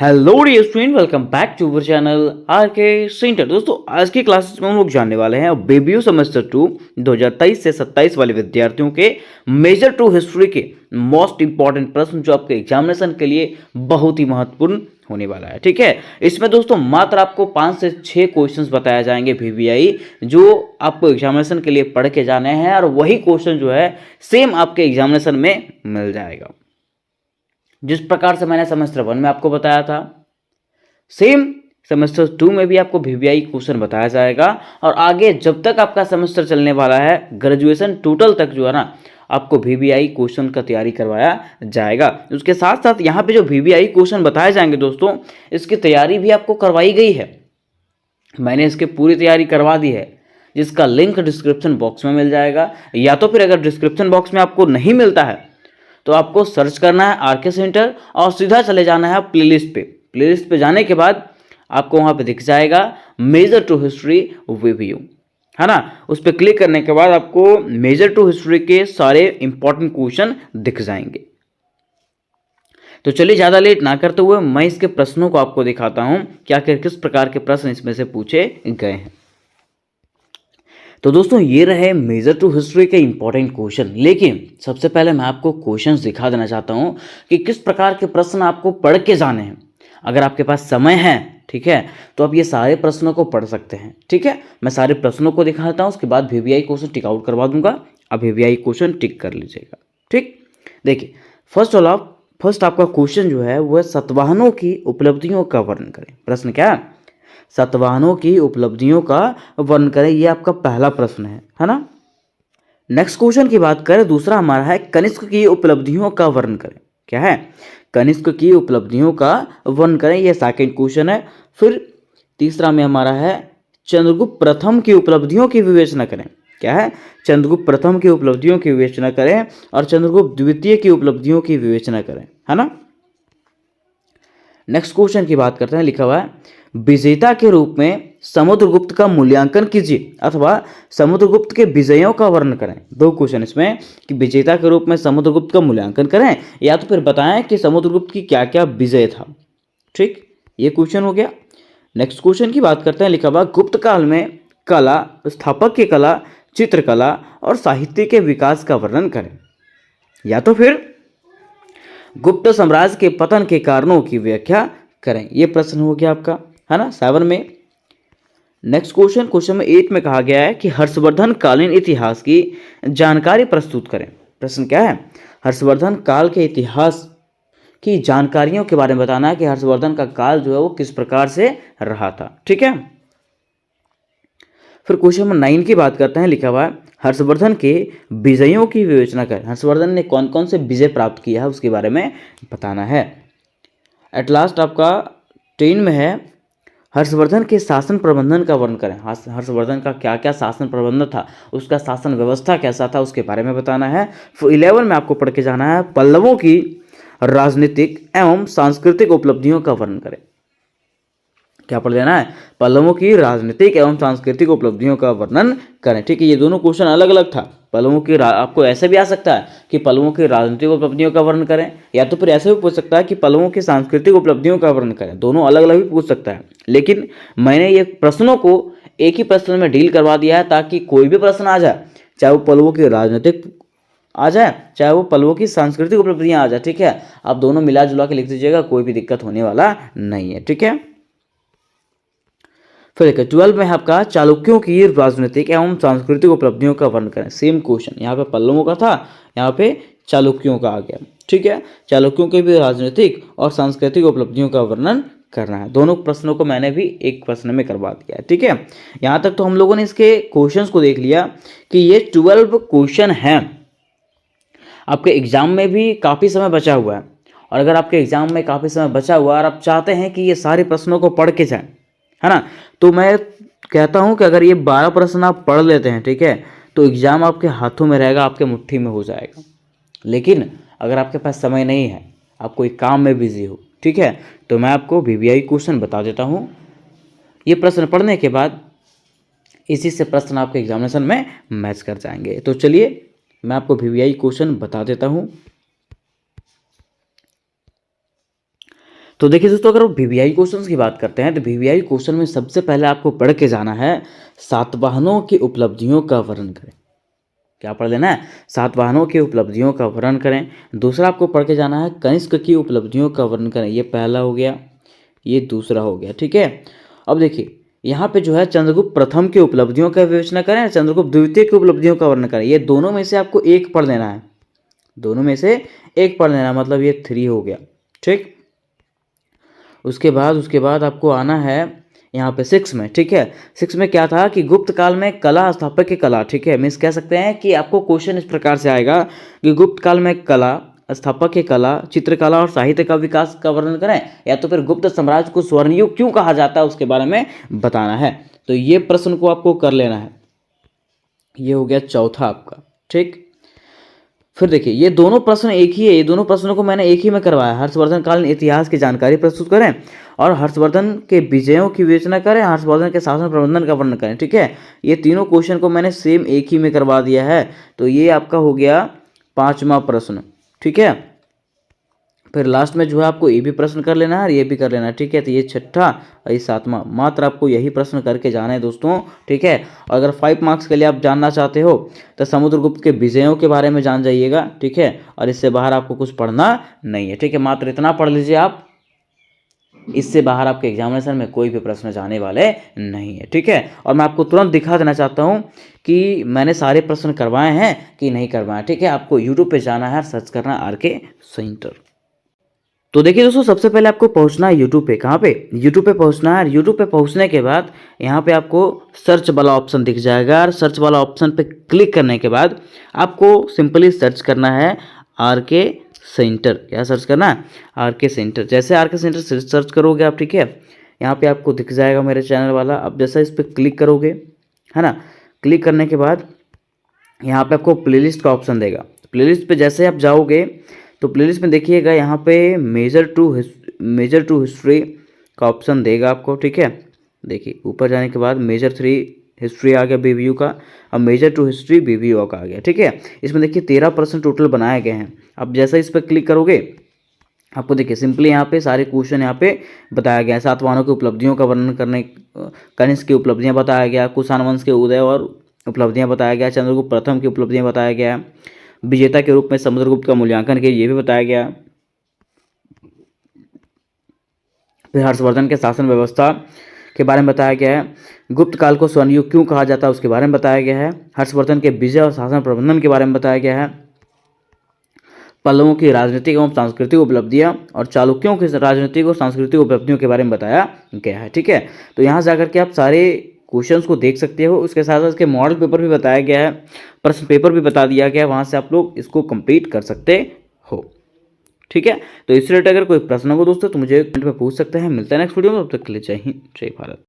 Hello dear student, welcome back to our channel R K centre. दोस्तों, आज की classes में हम लोग जानने वाले हैं बेबीयू सेमेस्टर 2 2023 से 27 वाले विद्यार्थियों के मेजर टू हिस्ट्री के मोस्ट इंपॉर्टेंट प्रश्न जो आपके एग्जामिनेशन के लिए बहुत ही महत्वपूर्ण होने वाला है। ठीक है, इसमें दोस्तों मात्र आपको 5 से 6 क्वेश्चंस बताए जाएंगे वीवीआई, जो आपको एग्जामिनेशन के लिए पढ़ के जाने हैं, और वही क्वेश्चन जो है सेम आपके एग्जामिनेशन में मिल जाएगा। जिस प्रकार से मैंने सेमेस्टर 1 में आपको बताया था, सेम सेमेस्टर 2 में भी आपको वीवीआई क्वेश्चन बताया जाएगा। और आगे जब तक आपका सेमेस्टर चलने वाला है, ग्रेजुएशन टोटल तक जो है ना, आपको वीवीआई क्वेश्चन का तैयारी करवाया जाएगा। उसके साथ साथ यहाँ पे जो वीवीआई क्वेश्चन बताए जाएंगे दोस्तों, इसकी तैयारी भी आपको करवाई गई है। मैंने इसकी पूरी तैयारी करवा दी है, जिसका लिंक डिस्क्रिप्शन बॉक्स में मिल जाएगा। या तो फिर अगर डिस्क्रिप्शन बॉक्स में आपको नहीं मिलता है तो आपको सर्च करना है आरके सेंटर और सीधा चले जाना है प्लेलिस्ट पे। प्लेलिस्ट पे जाने के बाद आपको वहाँ पे दिख जाएगा मेजर टू हिस्ट्री वीवीयू, है ना। उस पर क्लिक करने के बाद आपको मेजर टू हिस्ट्री के सारे इंपॉर्टेंट क्वेश्चन दिख जाएंगे। तो चलिए ज़्यादा लेट ना करते हुए मैं इसके प्रश्नों को आपको दिखाता हूँ, क्या किस प्रकार के प्रश्न इसमें से पूछे गए हैं। तो दोस्तों, ये रहे मेजर टू हिस्ट्री के इंपॉर्टेंट क्वेश्चन। लेकिन सबसे पहले मैं आपको क्वेश्चंस दिखा देना चाहता हूँ कि किस प्रकार के प्रश्न आपको पढ़ के जाने हैं। अगर आपके पास समय है, ठीक है, तो आप ये सारे प्रश्नों को पढ़ सकते हैं। ठीक है, मैं सारे प्रश्नों को दिखाता हूँ, उसके बाद वीवीआई क्वेश्चन टिक आउट करवा दूंगा। अब वीवीआई क्वेश्चन टिक कर लीजिएगा। ठीक, देखिए, फर्स्ट आपका क्वेश्चन जो है वह सतवाहनों की उपलब्धियों का वर्णन करें। प्रश्न क्या है? सतवाहनों की उपलब्धियों का वर्णन करें। ये आपका पहला प्रश्न है ना। नेक्स्ट क्वेश्चन की बात करें, दूसरा हमारा है कनिष्क की उपलब्धियों का वर्णन करें। क्या है? कनिष्क की उपलब्धियों का वर्णन करें, यह सेकंड क्वेश्चन है। फिर तीसरा में हमारा है चंद्रगुप्त प्रथम की उपलब्धियों की विवेचना करें। क्या है? चंद्रगुप्त प्रथम की उपलब्धियों की विवेचना करें और चंद्रगुप्त द्वितीय की उपलब्धियों की विवेचना करें, है ना। नेक्स्ट क्वेश्चन की बात करते हैं, लिखा हुआ है विजेता के रूप में समुद्रगुप्त का मूल्यांकन कीजिए अथवा समुद्रगुप्त के विजयों का वर्णन करें। दो क्वेश्चन इसमें कि विजेता के रूप में समुद्रगुप्त का मूल्यांकन करें, या तो फिर बताएं कि समुद्रगुप्त की क्या क्या विजय था। ठीक, ये क्वेश्चन हो गया। नेक्स्ट क्वेश्चन की बात करते हैं, लिखा हुआ गुप्त काल में कला, स्थापक की कला, चित्रकला और साहित्य के विकास का वर्णन करें। या तो फिर गुप्त साम्राज्य के पतन के कारणों की व्याख्या करें। यह प्रश्न हो गया आपका, है ना, 7 में। नेक्स्ट क्वेश्चन में 8 में कहा गया है कि हर्षवर्धन कालीन इतिहास की जानकारी प्रस्तुत करें। प्रश्न क्या है? हर्षवर्धन काल के इतिहास की जानकारियों के बारे में बताना है कि हर्षवर्धन का काल जो है वो किस प्रकार से रहा था। ठीक है, फिर क्वेश्चन नंबर 9 की बात करते हैं, लिखा हुआ है हर्षवर्धन के विजयों की विवेचना करें। हर्षवर्धन ने कौन कौन से विजय प्राप्त किया है उसके बारे में बताना है। एट लास्ट आपका 10 में है हर्षवर्धन के शासन प्रबंधन का वर्णन करें। हर्षवर्धन का क्या क्या शासन प्रबंधन था, उसका शासन व्यवस्था कैसा था, उसके बारे में बताना है। फिर 11 में आपको पढ़ के जाना है पल्लवों की राजनीतिक एवं सांस्कृतिक उपलब्धियों का वर्णन करें। क्या पढ़ लेना है? पल्लवों की राजनीतिक एवं सांस्कृतिक उपलब्धियों का वर्णन करें। ठीक है, ये दोनों क्वेश्चन अलग अलग था। पल्लवों की आपको ऐसे भी आ सकता है कि पल्लवों की राजनीतिक उपलब्धियों का वर्णन करें, या तो फिर ऐसे भी पूछ सकता है कि पल्लवों की सांस्कृतिक उपलब्धियों का वर्णन करें। दोनों अलग अलग भी पूछ सकता है, लेकिन मैंने ये प्रश्नों को एक ही प्रश्न में डील करवा दिया है ताकि कोई भी प्रश्न आ जाए, चाहे वो पल्लवों की राजनीतिक आ जाए, चाहे वो पल्लवों की सांस्कृतिक उपलब्धियां आ जाए। ठीक है, आप दोनों मिला जुला के लिख दीजिएगा, कोई भी दिक्कत होने वाला नहीं है। ठीक है, फिर 12 में आपका चालुक्यों की राजनीतिक एवं सांस्कृतिक उपलब्धियों का वर्णन करें। सेम क्वेश्चन, यहाँ पे पल्लवों का था, यहाँ पे चालुक्यों का आ गया। ठीक है, चालुक्यों की भी राजनीतिक और सांस्कृतिक उपलब्धियों का वर्णन करना है। दोनों प्रश्नों को मैंने भी एक प्रश्न में करवा दिया है। ठीक है, यहाँ तक तो हम लोगों ने इसके क्वेश्चंस को देख लिया कि ये 12 क्वेश्चन हैं। आपके एग्जाम में भी काफ़ी समय बचा हुआ है, और अगर आपके एग्जाम में काफ़ी समय बचा हुआ है और आप चाहते हैं कि ये सारे प्रश्नों को पढ़ के जाएं, है ना, तो मैं कहता हूं कि अगर ये 12 प्रश्न आप पढ़ लेते हैं, ठीक है, तो एग्जाम आपके हाथों में रहेगा, आपके मुट्ठी में हो जाएगा। लेकिन अगर आपके पास समय नहीं है, आप कोई काम में बिजी हो, ठीक है, तो मैं आपको वीवीआई क्वेश्चन बता देता हूं। ये प्रश्न पढ़ने के बाद इसी से प्रश्न आपके एग्जामिनेशन में मैच कर जाएंगे। तो चलिए मैं आपको वीवीआई क्वेश्चन बता देता हूं। तो देखिए दोस्तों, अगर वीवीआई क्वेश्चंस की बात करते हैं तो वीवीआई क्वेश्चन में सबसे पहले आपको पढ़ के जाना है सातवाहनों की उपलब्धियों का वर्णन करें। क्या पढ़ लेना है? सातवाहनों की उपलब्धियों का वर्णन करें। दूसरा आपको पढ़ के जाना है कनिष्क की उपलब्धियों का वर्णन करें। ये पहला हो गया, ये दूसरा हो गया। ठीक है, अब देखिए यहाँ पे जो है चंद्रगुप्त प्रथम की उपलब्धियों का विवेचना करें, चंद्रगुप्त द्वितीय की उपलब्धियों का वर्णन करें। ये दोनों में से आपको एक पढ़ लेना है, दोनों में से एक पढ़ लेना, मतलब ये 3 हो गया। ठीक, उसके बाद आपको आना है यहाँ पे 6 में। ठीक है, 6 में क्या था कि गुप्त काल में कला स्थापत्य की कला। ठीक है, मीन्स कह सकते हैं कि आपको क्वेश्चन इस प्रकार से आएगा कि गुप्त काल में कला, स्थापत्य की कला, चित्रकला और साहित्य का विकास का वर्णन करें, या तो फिर गुप्त साम्राज्य को स्वर्णयुग क्यों कहा जाता है उसके बारे में बताना है। तो ये प्रश्न को आपको कर लेना है। ये हो गया चौथा आपका। ठीक, फिर देखिए ये दोनों प्रश्न एक ही है, ये दोनों प्रश्नों को मैंने एक ही में करवाया। हर्षवर्धन कालीन इतिहास की जानकारी प्रस्तुत करें और हर्षवर्धन के विजयों की विवेचना करें, हर्षवर्धन के शासन प्रबंधन का वर्णन करें। ठीक है, ये तीनों क्वेश्चन को मैंने सेम एक ही में करवा दिया है। तो ये आपका हो गया 5वां प्रश्न। ठीक है, फिर लास्ट में जो है आपको ये भी प्रश्न कर लेना है और ये भी कर लेना है। ठीक है, तो ये 6ठा और ये 7वां, मात्र आपको यही प्रश्न करके जाना है दोस्तों। ठीक है, और अगर 5 मार्क्स के लिए आप जानना चाहते हो तो समुद्रगुप्त के विजयों के बारे में जान जाइएगा। ठीक है, और इससे बाहर आपको कुछ पढ़ना नहीं है। ठीक है, मात्र इतना पढ़ लीजिए आप, इससे बाहर आपके एग्जामिनेशन में कोई भी प्रश्न जाने वाले नहीं है। ठीक है, और मैं आपको तुरंत दिखा देना चाहता हूँ कि मैंने सारे प्रश्न करवाए हैं कि नहीं करवाए। ठीक है, आपको यूट्यूब पे जाना है, सर्च करना आरके सेंटर। तो देखिए दोस्तों, सबसे पहले आपको पहुंचना है यूट्यूब पे। कहाँ पे? यूट्यूब पे पहुंचना है। यूट्यूब पे पहुंचने के बाद यहाँ पे आपको सर्च वाला ऑप्शन दिख जाएगा और सर्च वाला ऑप्शन पे क्लिक करने के बाद आपको सिंपली सर्च करना है आरके सेंटर। क्या सर्च करना है? RK centre. जैसे आरके सेंटर सर्च करोगे आप, ठीक है, यहाँ पे आपको दिख जाएगा मेरे चैनल वाला। अब जैसा इस पर क्लिक करोगे, है ना, क्लिक करने के बाद यहाँ पे आपको प्लेलिस्ट का ऑप्शन देगा। प्लेलिस्ट पे जैसे आप जाओगे तो प्लेलिस्ट में देखिएगा यहाँ पे मेजर टू हिस्ट्री का ऑप्शन देगा आपको। ठीक है, देखिए ऊपर जाने के बाद मेजर 3 हिस्ट्री आ गया बीबीयू का, अब मेजर 2 हिस्ट्री बीबीयू का आ गया। ठीक है, इसमें देखिए 13% टोटल बनाए गए हैं। अब जैसा इस पर क्लिक करोगे आपको देखिए सिंपली यहाँ पे सारे क्वेश्चन यहाँ पे बताया गया है। सातवाहनों की उपलब्धियों का वर्णन करने, कनिष्क की उपलब्धियाँ बताया गया, कुषाण वंश के उदय और उपलब्धियाँ बताया गया, चंद्रगुप्त प्रथम की उपलब्धियाँ बताया गया, विजेता के रूप में समुद्रगुप्त का मूल्यांकन किया, ये भी बताया गया। फिर हर्षवर्धन के शासन व्यवस्था के बारे में बताया गया है, गुप्त काल को स्वर्णयुग क्यों कहा जाता है उसके बारे में बताया गया है, हर्षवर्धन के विजय और शासन प्रबंधन के बारे में बताया गया है, पल्लवों की राजनीतिक एवं सांस्कृतिक उपलब्धियां और चालुक्यों की राजनीतिक और सांस्कृतिक उपलब्धियों के बारे में बताया गया है। ठीक है, तो यहाँ जाकर के आप सारे क्वेश्चंस को देख सकते हो। उसके साथ साथ इसके मॉडल पेपर भी बताया गया है, प्रश्न पेपर भी बता दिया गया है, वहाँ से आप लोग इसको कंप्लीट कर सकते हो। ठीक है, तो इस रिलेटेड अगर कोई प्रश्न हो दोस्तों तो मुझे कमेंट में पूछ सकते हैं। मिलता है नेक्स्ट वीडियो में, तब तक के लिए जय हिंद, जय भारत।